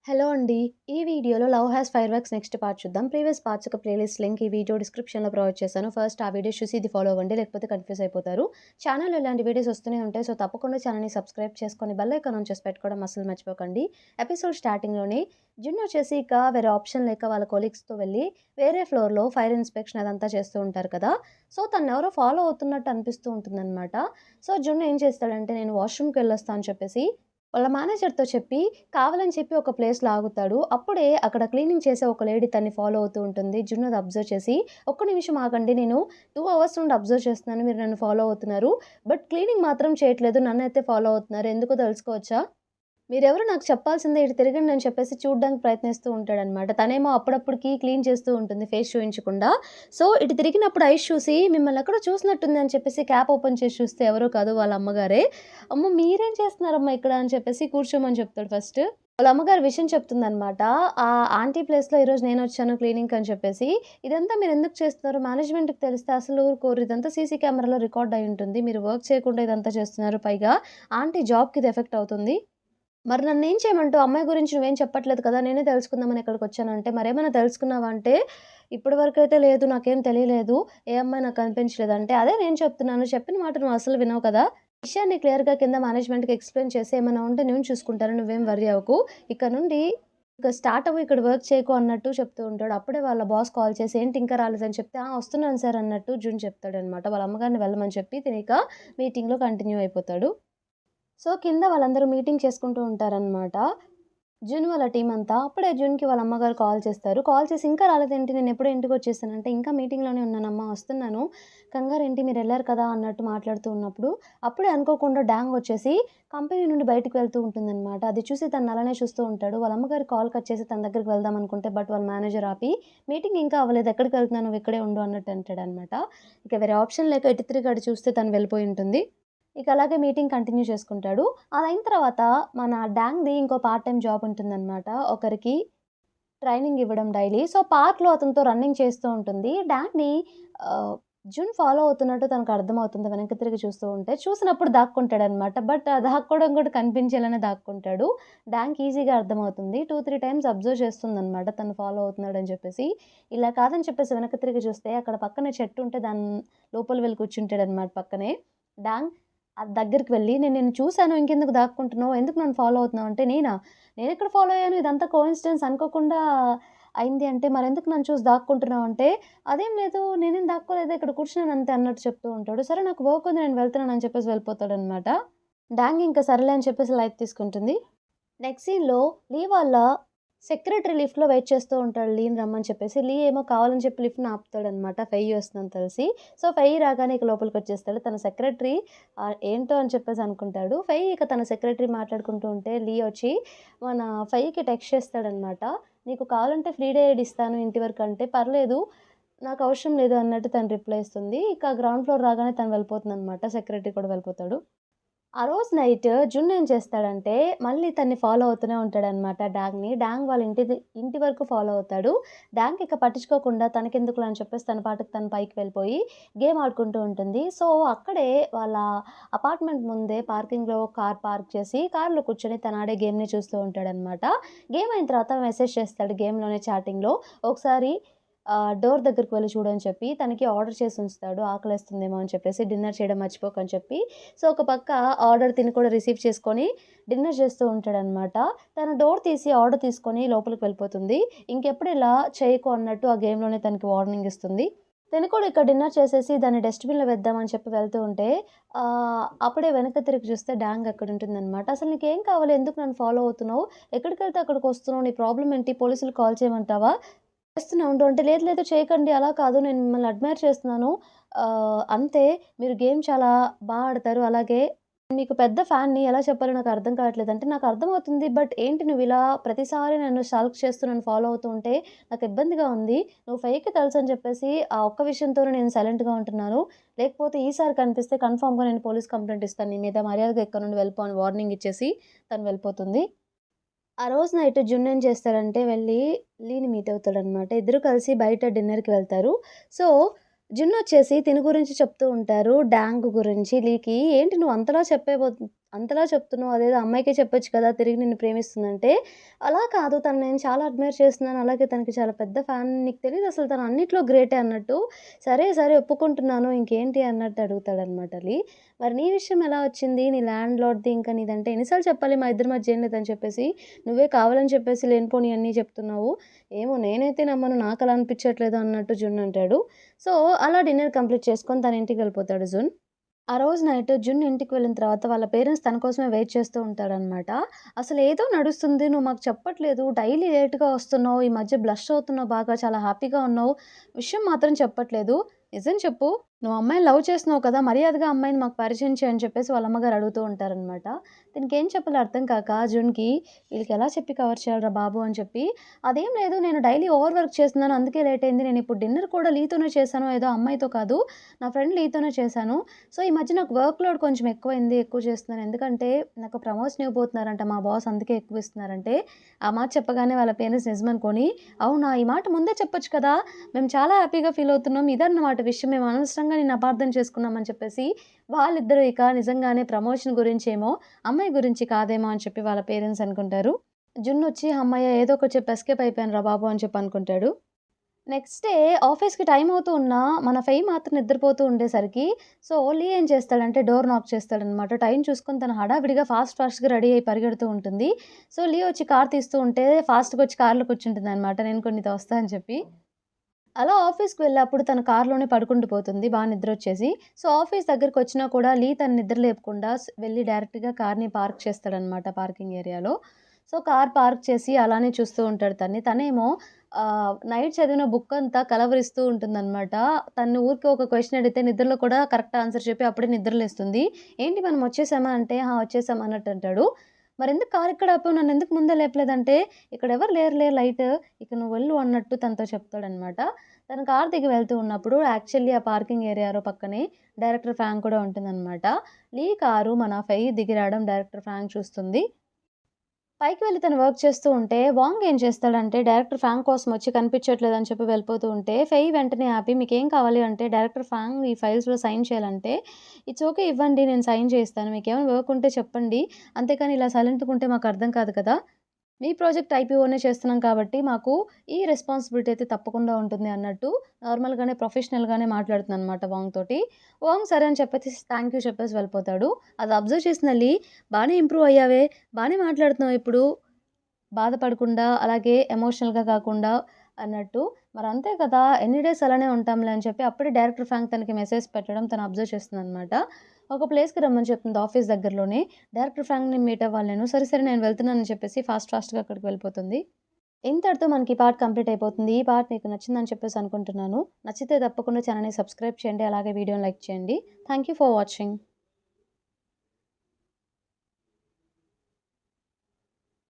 Hello అండి. ఈ వీడియోలో 'love has fireworks' next part చూద్దాం. ప్రీవియస్ పార్ట్స్ యొక్క ప్లేలిస్ట్ లింక్ ఈ వీడియో డిస్క్రిప్షన్‌లో ప్రొవైడ్ చేశాను. ఫస్ట్ ఆ వీడియోస్ చూసి ఇది ఫాలో అవ్వండి. లేకపోతే కన్‌ఫ్యూజ్ అయిపోతారు. ఛానెల్‌లో ఇలాంటి వీడియోస్ వస్తూనే ఉంటాయి. సో, తప్పకుండా ఛానెల్‌ని సబ్స్క్రైబ్ చేసుకొని బెల్ ఐకాన్ ఆన్ చేసి పెట్టుకోవడం అస్సలు మర్చిపోకండి. ఎపిసోడ్ స్టార్టింగ్‌లోనే జున్ వచ్చేసి ఇక వేరే ఆప్షన్ లేక వాళ్ళ కొలీగ్స్‌తో వెళ్ళి వేరే ఫ్లోర్‌లో ఫైర్ ఇన్స్‌పెక్షన్ అదంతా చేస్తూ ఉంటారు కదా! సో, తనెవరో ఫాలో అవుతున్నట్టు అనిపిస్తూ ఉంటుందనమాట. సో, జున్ ఏం చేస్తాడంటే నేను వాష్‌రూమ్‌కెళ్ళొస్తా అని చెప్పేసి వాళ్ళ మేనేజర్‌తో చెప్పి, కావాలని చెప్పి ఒక ప్లేస్‌లో ఆగుతాడు. అప్పుడే అక్కడ క్లీనింగ్ చేసే ఒక లేడీ తనని ఫాలో అవుతూ ఉంటుంది. జున్ అది అబ్జర్వ్ చేసి, "ఒక్క నిమిషం ఆగండి. నేను 2 అవర్స్ నుండి అబ్జర్వ్ చేస్తున్నాను. మీరు నన్ను ఫాలో అవుతున్నారు. బట్ క్లీనింగ్ మాత్రం చేయట్లేదు. నన్నైతే ఫాలో అవుతున్నారు. ఎందుకో తెలుసుకోవచ్చా?" మీరెవరో నాకు చెప్పాల్సిందే ఇటు తిరగండి అని చెప్పేసి చూడ్డానికి ప్రయత్నిస్తూ ఉంటాడనమాట. తనేమో అప్పుడప్పుడుకి క్లీన్ చేస్తూ ఉంటుంది ఫేస్ చూయించకుండా. సో, ఇటు తిరిగినప్పుడు ఐస్ చూసి మిమ్మల్ని ఎక్కడో చూసినట్టుంది అని చెప్పేసి క్యాప్ ఓపెన్ చేసి చూస్తే ఎవరో కాదు వాళ్ళ అమ్మగారే. "అమ్మో! మీరేం చేస్తున్నారమ్మా ఇక్కడ" అని చెప్పేసి కూర్చోమని చెప్తాడు ఫస్ట్. వాళ్ళ అమ్మగారు విషయం చెప్తుందనమాట. ఆంటీ ప్లేస్‌లో ఈరోజు నేనొచ్చాను క్లీనింగ్‌కి అని చెప్పేసి. "ఇదంతా మీరెందుకు చేస్తున్నారు? మేనేజ్మెంట్‌కి తెలిస్తే అసలు ఊరుకోరు. ఇదంతా సీసీ కెమెరాలో రికార్డ్ అయ్యుంటుంది. మీరు వర్క్ చేయకుండా ఇదంతా చేస్తున్నారు. పైగా ఆంటీ జాబ్‌కి ఇది ఎఫెక్ట్ అవుతుంది." మరి నన్నేం చేయమంటావు? అమ్మాయి గురించి నువ్వేం చెప్పట్లేదు కదా! నేనే తెలుసుకుందామని ఇక్కడికొచ్చానంటే, మరేమైనా తెలుసుకున్నావా అంటే, ఇప్పటి వరకైతే లేదు. నాకేం తెలియలేదు. ఏ అమ్మాయి నాకు కనిపించలేదు అంటే, అదే నేను చెప్తున్నాను. చెప్పిన మాట నువ్వు అస్సలు వినవు కదా! విషయాన్ని క్లియర్‌గా కింద మేనేజ్మెంట్‌కి ఎక్స్‌ప్లెయిన్ చేసి, ఏమైనా ఉంటే నేను చూసుకుంటాను. నువ్వేం వర్రీ అవ్వకు. ఇక నుండి ఇక స్టార్ట్ అవ్వు. ఇక్కడ వర్క్ చేయకు అన్నట్టు చెప్తూ ఉంటాడు. అప్పుడే వాళ్ళ బాస్ కాల్ చేసి, ఏంటి ఇంకా రాలేదని చెప్తే, ఆ! వస్తున్నాను సార్ అన్నట్టు జున్ చెప్తాడనమాట. వాళ్ళ అమ్మగారిని వెళ్ళమని చెప్పి, తినిక మీటింగ్‌లో కంటిన్యూ అయిపోతాడు. సో, కింద వాళ్ళందరూ మీటింగ్ చేసుకుంటూ ఉంటారనమాట. జున్ వాళ్ళ టీమంతా. అప్పుడే జున్‌కి వాళ్ళ అమ్మగారు కాల్ చేస్తారు. కాల్ చేసి, "ఇంకా రాలేదేంటి? నేనెప్పుడో ఇంటికొచ్చేసానంటే." "ఇంకా మీటింగ్‌లోనే ఉన్నానమ్మా వస్తున్నాను." "కంగారేంటి మీరెళ్లారు కదా!" అన్నట్టు మాట్లాడుతూ ఉన్నప్పుడు, అప్పుడే అనుకోకుండా డాంగ్ వచ్చేసి కంపెనీ నుండి బయటికి వెళ్తూ ఉంటుందనమాట. అది చూసి తను అలానే చూస్తూ ఉంటాడు. వాళ్ళ అమ్మగారు కాల్ కట్ చేసి తన దగ్గరికి వెళ్దాం అనుకుంటే, బట్ వాళ్ళ మేనేజర్ ఆపి, "మీటింగ్ ఇంకా అవ్వలేదు. ఎక్కడికెళ్తున్నావు? నువ్వు ఇక్కడే ఉండు" అన్నట్టు అంటాడనమాట. ఇక వేరే ఆప్షన్ లేక ఎటు తిరిగి అటు చూస్తే తను వెళ్ళిపోయి ఉంటుంది. ఇక అలాగే మీటింగ్ కంటిన్యూ చేసుకుంటాడు. అదయిన తర్వాత మన డాంగ్‌ది ఇంకో పార్ట్ టైమ్ జాబ్ ఉంటుందనమాట. ఒకరికి ట్రైనింగ్ ఇవ్వడం డైలీ. సో, పార్క్‌లో అతనితో రన్నింగ్ చేస్తూ ఉంటుంది. డాంగ్‌ని జున్ ఫాలో అవుతున్నట్టు తనకు అర్థమవుతుంది వెనక్కి తిరిగి చూస్తూ ఉంటే. చూసినప్పుడు దాక్కుంటాడనమాట. బట్ ఆ దాక్కోవడం కూడా కనిపించేలానే దాక్కుంటాడు. డాంగ్‌కి ఈజీగా అర్థమవుతుంది. 2, 3 టైమ్స్ అబ్జర్వ్ చేస్తుందనమాట తను ఫాలో అవుతున్నాడని చెప్పేసి. ఇలా కాదని చెప్పేసి వెనక్కి తిరిగి చూస్తే అక్కడ పక్కనే చెట్టు ఉంటే దాని లోపల వెళ్లి కూర్చుంటాడనమాట పక్కనే. డాంగ్ దగ్గరికి వెళ్ళి, "నేను నిన్ను చూసాను. ఇంకెందుకు దాక్కుంటున్నావు? ఎందుకు నన్ను ఫాలో అవుతున్నావు?" అంటే, "నేనా? నేనెక్కడ ఫాలో అయ్యాను? ఇదంతా కోయిన్సిడెన్స్ అనుకోకుండా అయింది" అంటే, "మరెందుకు నన్ను చూసి దాక్కుంటున్నావు?" అంటే, "అదేం లేదు. నేనేం దాక్కోలేదు. ఇక్కడ కూర్చున్నాను అంతే" అన్నట్టు చెప్తూ ఉంటాడు. "సరే నాకు వర్క్ ఉంది. నేను వెళ్తున్నాను" అని చెప్పేసి వెళ్ళిపోతాడనమాట. డాంగ్ ఇంక సరేలే అని చెప్పేసి లైట్ తీసుకుంటుంది. నెక్స్ట్ సీన్‌లో లీ వాళ్ళ సెక్రటరీ లిఫ్ట్‌లో వెయిట్ చేస్తూ ఉంటాడు లీని రమ్మని చెప్పేసి. లీ ఏమో కావాలని చెప్పి లిఫ్ట్‌ని ఆపుతాడనమాట ఫెయి వస్తుందని తెలిసి. సో, ఫెయి రాగానే ఇక లోపలికొచ్చేస్తాడు. తన సెక్రటరీ ఏంటో అని చెప్పేసి అనుకుంటాడు. ఫెయి ఇక తన సెక్రటరీ మాట్లాడుకుంటూ ఉంటే లీ వచ్చి మన ఫెయికి టెక్స్ట్ చేస్తాడనమాట. "నీకు కావాలంటే ఫ్రీ రైడ్ ఇస్తాను ఇంటి వరకు" అంటే, "పర్లేదు. నాకు అవసరం లేదు" అన్నట్టు తను రిప్లై ఇస్తుంది. ఇక గ్రౌండ్ ఫ్లోర్ రాగానే తను వెళ్ళిపోతుందనమాట. సెక్రటరీ కూడా వెళ్ళిపోతాడు. ఆ రోజు నైట్ జున్ ఏం చేస్తాడంటే, మళ్ళీ తన్ని ఫాలో అవుతూనే ఉంటాడనమాట డాంగ్‌ని. డాంగ్ వాళ్ళ ఇంటి వరకు ఫాలో అవుతాడు. డాంగ్ ఇక పట్టించుకోకుండా తనకెందుకులే అని చెప్పేసి తన పాటుకి తను పైకి వెళ్ళిపోయి గేమ్ ఆడుకుంటూ ఉంటుంది. సో, అక్కడే వాళ్ళ అపార్ట్‌మెంట్ ముందే పార్కింగ్‌లో కార్ పార్క్ చేసి, కార్‌లో కూర్చొని తను ఆడే గేమ్‌ని చూస్తూ ఉంటాడనమాట. గేమ్ అయిన తర్వాత మెసేజ్ చేస్తాడు గేమ్‌లోనే చాటింగ్‌లో. ఒకసారి డోర్ దగ్గరికి వెళ్లి చూడని చెప్పి తనకి ఆర్డర్ చేసి ఉంచుతాడు. ఆకలేస్తుందేమో అని చెప్పేసి డిన్నర్ చేయడం మర్చిపోకని చెప్పి. సో, ఒక పక్క ఆర్డర్ తిని కూడా రిసీవ్ చేసుకొని డిన్నర్ చేస్తూ ఉంటాడనమాట. తను డోర్ తీసి ఆర్డర్ తీసుకొని లోపలికి వెళ్ళిపోతుంది. ఇంకెప్పుడు ఇలా చేయకు అన్నట్టు ఆ గేమ్‌లోనే తనకి వార్నింగ్ ఇస్తుంది. తిను కూడా ఇక డిన్నర్ చేసేసి దాన్ని డస్ట్‌బిన్‌లో వేద్దామని చెప్పి వెళ్తూ ఉంటే అప్పుడే వెనక్కి తిరిగి చూస్తే డాంగ్ అక్కడుంటుందనమాట. "అసలు నీకేం కావాలి? ఎందుకు నన్ను ఫాలో అవుతున్నావు? ఎక్కడికెళ్తే అక్కడికొస్తున్నావు? నీ ప్రాబ్లమ్ ఏంటి? పోలీసులకి కాల్ చేయమంటావా?" చేస్తూనే ఉండు అంటే, "లేదు లేదు చేయకండి అలా కాదు నేను మిమ్మల్ని అడ్మైర్ చేస్తున్నాను. అంతే మీరు గేమ్ చాలా ఆడతారు. అలాగే మీకు పెద్ద ఫ్యాన్‌ని ఎలా చెప్పాలో నాకు అర్థం కావట్లేదు" అంటే, "నాకు అర్థమవుతుంది. బట్ ఏంటి నువ్విలా ప్రతిసారి నన్ను స్టాల్క్ చేస్తూ నన్ను ఫాలో అవుతూ ఉంటే నాకు ఇబ్బందిగా ఉంది. నువ్వు ఫేకే తెలుసని చెప్పేసి ఆ ఒక్క విషయంతోనే నేను సైలెంట్‌గా ఉంటున్నాను. లేకపోతే ఈసారి కనిపిస్తే కన్ఫర్మ్‌గా నేను పోలీస్ కంప్లెయింట్ ఇస్తాను నీ మీద. మర్యాదగా ఇక్కడి నుండి వెళ్ళిపో" అని వార్నింగ్ ఇచ్చేసి తను వెళ్ళిపోతుంది. ఆ రోజు నైట్ జున్ ఏం చేస్తాడంటే వెళ్ళి లీని మీట్ అవుతాడనమాట. ఇద్దరు కలిసి బయట డిన్నర్‌కి వెళ్తారు. సో, జున్ వచ్చేసి తిను గురించి చెప్తూ ఉంటారు. డాంగ్ గురించి లీకి. "ఏంటి నువ్వు అంతలా చెప్పేబో అంతలా చెప్తున్నావు. అదేదో అమ్మాయికే చెప్పొచ్చు కదా! తిరిగి నిన్ను ప్రేమిస్తుందంటే, అలా కాదు తను నేను చాలా అడ్మైర్ చేస్తున్నాను. అలాగే తనకి చాలా పెద్ద ఫ్యాన్. నీకు తెలీదసలు తను అన్నిట్లో గ్రేటే అన్నట్టు. సరే, సరే ఒప్పుకుంటున్నాను. ఇంకేంటి అన్నట్టు అడుగుతాడనమాట అలీ. మరి నీ విషయం ఎలా వచ్చింది? నీ ల్యాండ్ లార్డ్‌ది ఇంకా నీదంటే ఎన్ని సార్లు చెప్పాలి మా ఇద్దరి మధ్య ఏం లేదని చెప్పేసి. నువ్వే కావాలని చెప్పేసి లేనిపోనియన్నీ చెప్తున్నావు. ఏమో నేనైతే నమ్మను. నాకలా అనిపించట్లేదు అన్నట్టు జున్ అంటాడు. సో, అలా డిన్నర్ కంప్లీట్ చేసుకొని తన ఇంటికి వెళ్ళిపోతాడు జున్. ఆ రోజు నైట్ జున్ ఇంటికి వెళ్ళిన తర్వాత వాళ్ళ పేరెంట్స్ తన కోసమే వెయిట్ చేస్తూ ఉంటారనమాట. "అసలేదో నడుస్తుంది. నువ్వు మాకు చెప్పట్లేదు. డైలీ లేట్‌గా వస్తున్నావు. ఈ మధ్య బ్లష్ అవుతున్నావు బాగా. చాలా హ్యాపీగా ఉన్నావు. విషయం మాత్రం చెప్పట్లేదు. నిజం చెప్పు. నువ్వు అమ్మాయిని లవ్ చేస్తున్నావు కదా! మర్యాదగా అమ్మాయిని మాకు పరిచయం చెయి" అని చెప్పేసి వాళ్ళ అమ్మగారు అడుగుతూ ఉంటారనమాట. దీనికేం చెప్పాలో అర్థం కాక జున్‌కి వీళ్ళకెలా చెప్పి కవర్ చేయాలిరా బాబు అని చెప్పి, "అదేం లేదు. నేను డైలీ ఓవర్ వర్క్ చేస్తున్నాను. అందుకే లేట్ అయింది. నేనిప్పుడు డిన్నర్ కూడా లీతోనే చేశాను. ఏదో అమ్మాయితో కాదు. నా ఫ్రెండ్ లీతోనే చేశాను. సో, ఈ మధ్య నాకు వర్క్ లోడ్ కొంచెం ఎక్కువైంది. ఎక్కువ చేస్తున్నాను. ఎందుకంటే నాకు ప్రమోషన్ ఇవ్వబోతున్నారంట మా బాస్ అందుకే ఎక్కువ ఇస్తున్నారంటే, ఆ మాట చెప్పగానే వాళ్ళ పేరెంట్స్ నిజమనుకోని, "అవునా! ఈ మాట ముందే చెప్పొచ్చు కదా! మేము చాలా హ్యాపీగా ఫీల్ అవుతున్నాం. ఇదన్నమాట విషయం. మేము అనవసరంగా నిన్ను అపార్థం చేసుకున్నాం" అని చెప్పేసి వాళ్ళిద్దరూ ఇక నిజంగానే ప్రమోషన్ గురించేమో, అమ్మాయి గురించి కాదేమో అని చెప్పి వాళ్ళ పేరెంట్స్ అనుకుంటారు. జున్నొచ్చి హమ్మయ్య! ఏదో ఒకటి చెప్పి ఎస్కేప్ అయిపోయానురా బాబు అని చెప్పి అనుకుంటాడు. నెక్స్ట్ డే ఆఫీస్‌కి టైం అవుతూ ఉన్నా, మన ఫెయి మాత్రం నిద్రపోతూ ఉండేసరికి, సో, లీ ఏం చేస్తాడంటే డోర్ నాక్ చేస్తాడనమాట. టైం చూసుకొని తను హడావిడిగా ఫాస్ట్‌గా రెడీ అయ్యి పరిగెడుతూ ఉంటుంది. సో, లీ వచ్చి కార్ తీస్తూ ఉంటే ఫాస్ట్‌గా వచ్చి కార్‌లో కూర్చుంటుందనమాట. నేను కూడా నీతో వస్తా అని చెప్పి. అలా ఆఫీస్‌కి వెళ్ళి తను కార్‌లోనే పడుకుంటూ పోతుంది నిద్రొచ్చేసి. సో, ఆఫీస్ దగ్గరకొచ్చినా కూడా లీ తను నిద్ర లేపకుండా వెళ్లి డైరెక్ట్‌గా కార్‌ని పార్క్ చేస్తాడనమాట పార్కింగ్ ఏరియాలో. సో, కార్ పార్క్ చేసి అలానే చూస్తూ ఉంటాడు తన్ని. తనేమో నైట్ చదివిన బుక్కంతా కలవరిస్తూ ఉంటుందనమాట. తన్ని ఊరికే ఒక క్వెషన్ అడిగితే నిద్రలో కూడా కరెక్ట్ ఆన్సర్ చెప్పి అప్పుడే నిద్రలేస్తుంది. "ఏంటి మనం వచ్చేసామా?" అంటే, "ఆ! వచ్చేసాం" అన్నట్టు అంటాడు. "మరెందుకు కార్ ఇక్కడ ఆపావు? నన్నెందుకు ముందే లేపలేదంటే" "ఇక్కడెవరు లేరులే లైట్. ఇక నువ్వు వెళ్ళు" అన్నట్టు తనతో చెప్తాడనమాట. తను కారు దిగి వెళ్తూ ఉన్నప్పుడు యాక్చువల్లీ ఆ పార్కింగ్ ఏరియాలో పక్కనే డైరెక్టర్ ఫ్రాంక్ కూడా ఉంటుందనమాట. లీ కారు మన ఫెయి దిగి రావడం డైరెక్టర్ ఫ్రాంక్ చూస్తుంది. పైకి వెళ్లి తను వర్క్ చేస్తూ ఉంటే, వాంగ్ ఏం చేస్తాడంటే, డైరెక్టర్ ఫాంగ్ కోసం వచ్చి కనిపించట్లేదని చెప్పి వెళ్ళిపోతూ ఉంటే, ఫెయి వెంటనే ఆపి, "మీకేం కావాలి?" అంటే, డైరెక్టర్ ఫాంగ్ ఈ ఫైల్స్‌లో సైన్ చేయాలంటే, "ఇట్స్ ఓకే ఇవ్వండి. నేను సైన్ చేయిస్తాను. మీకేమైనా వర్క్ ఉంటే చెప్పండి. అంతేకాని ఇలా సైలెంట్‌గా ఉంటే మాకు అర్థం కాదు కదా! మీ ప్రాజెక్ట్ ఐపీఓనే చేస్తున్నాం కాబట్టి, మాకు ఈ రెస్పాన్సిబిలిటీ అయితే తప్పకుండా ఉంటుంది" అన్నట్టు నార్మల్‌గానే ప్రొఫెషనల్‌గానే మాట్లాడుతుందనమాట వాంగ్ తోటి. వాంగ్ సరే అని చెప్పేసి థాంక్ యూ చెప్పేసి వెళ్ళిపోతాడు. అది అబ్జర్వ్ చేసిన లీ, "బానే ఇంప్రూవ్ అయ్యావే! బానే మాట్లాడుతున్నావు ఇప్పుడు. బాధపడకుండా, అలాగే ఎమోషనల్‌గా కాకుండా" అన్నట్టు. మరంతే కదా! ఎన్ని డేస్ అలానే ఉంటాంలే అని చెప్పి అప్పుడే డైరెక్టర్ ఫ్రాంక్ తనకి మెసేజ్ పెట్టడం తను అబ్జర్వ్ చేస్తుందనమాట. ఒక ప్లేస్‌కి రమ్మని చెప్తుంది ఆఫీస్ దగ్గరలోనే. డైరెక్టర్ ఫ్రాంక్‌ని మీట్ అవ్వాలి నేను. సరే, సరే నేను వెళ్తున్నానని చెప్పేసి ఫాస్ట్‌గా అక్కడికి వెళ్ళిపోతుంది. ఇంతటితో మనకి ఈ పార్ట్ కంప్లీట్ అయిపోతుంది. ఈ పార్ట్ మీకు నచ్చిందని చెప్పేసి అనుకుంటున్నాను. నచ్చితే తప్పకుండా ఛానెల్‌ని సబ్స్క్రైబ్ చేయండి. అలాగే వీడియోని లైక్ చేయండి. Thank you for watching.